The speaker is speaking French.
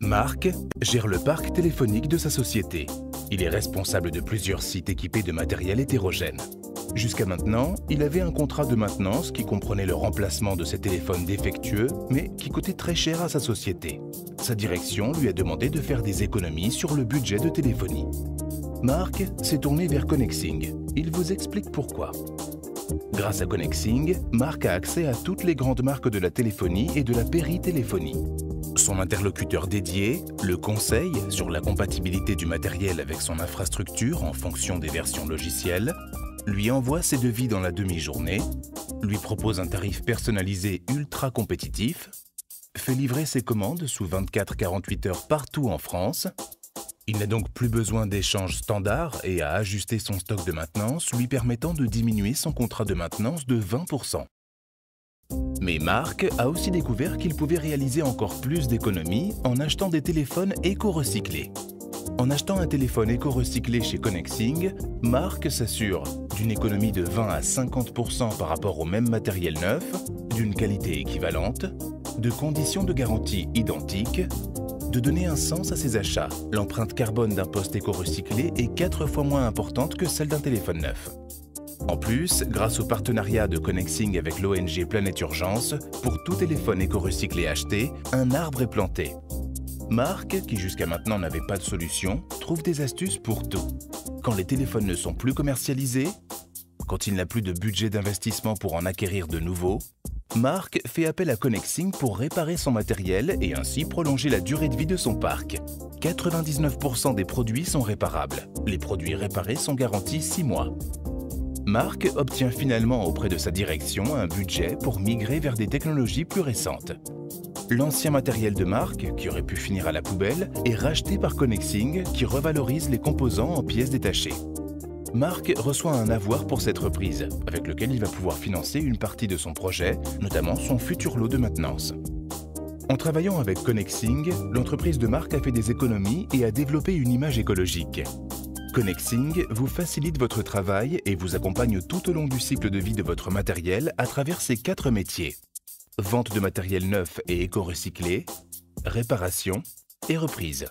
Marc gère le parc téléphonique de sa société. Il est responsable de plusieurs sites équipés de matériel hétérogène. Jusqu'à maintenant, il avait un contrat de maintenance qui comprenait le remplacement de ses téléphones défectueux, mais qui coûtait très cher à sa société. Sa direction lui a demandé de faire des économies sur le budget de téléphonie. Marc s'est tourné vers Connexing. Il vous explique pourquoi. Grâce à Connexing, Marc a accès à toutes les grandes marques de la téléphonie et de la péritéléphonie. Son interlocuteur dédié le conseille sur la compatibilité du matériel avec son infrastructure en fonction des versions logicielles, lui envoie ses devis dans la demi-journée, lui propose un tarif personnalisé ultra compétitif, fait livrer ses commandes sous 24-48 heures partout en France. Il n'a donc plus besoin d'échanges standards et a ajusté son stock de maintenance, lui permettant de diminuer son contrat de maintenance de 20%. Mais Marc a aussi découvert qu'il pouvait réaliser encore plus d'économies en achetant des téléphones éco-recyclés. En achetant un téléphone éco-recyclé chez Connexing, Marc s'assure d'une économie de 20 à 50% par rapport au même matériel neuf, d'une qualité équivalente, de conditions de garantie identiques, de donner un sens à ses achats. L'empreinte carbone d'un poste éco-recyclé est 4 fois moins importante que celle d'un téléphone neuf. En plus, grâce au partenariat de Connexing avec l'ONG Planète Urgence, pour tout téléphone éco-recyclé acheté, un arbre est planté. Marc, qui jusqu'à maintenant n'avait pas de solution, trouve des astuces pour tout. Quand les téléphones ne sont plus commercialisés, quand il n'a plus de budget d'investissement pour en acquérir de nouveaux, Marc fait appel à Connexing pour réparer son matériel et ainsi prolonger la durée de vie de son parc. 99% des produits sont réparables. Les produits réparés sont garantis 6 mois. Marc obtient finalement auprès de sa direction un budget pour migrer vers des technologies plus récentes. L'ancien matériel de Marc, qui aurait pu finir à la poubelle, est racheté par Connexing qui revalorise les composants en pièces détachées. Marc reçoit un avoir pour cette reprise, avec lequel il va pouvoir financer une partie de son projet, notamment son futur lot de maintenance. En travaillant avec Connexing, l'entreprise de Marc a fait des économies et a développé une image écologique. Connexing vous facilite votre travail et vous accompagne tout au long du cycle de vie de votre matériel à travers ces 4 métiers. Vente de matériel neuf et éco-recyclé, réparation et reprise.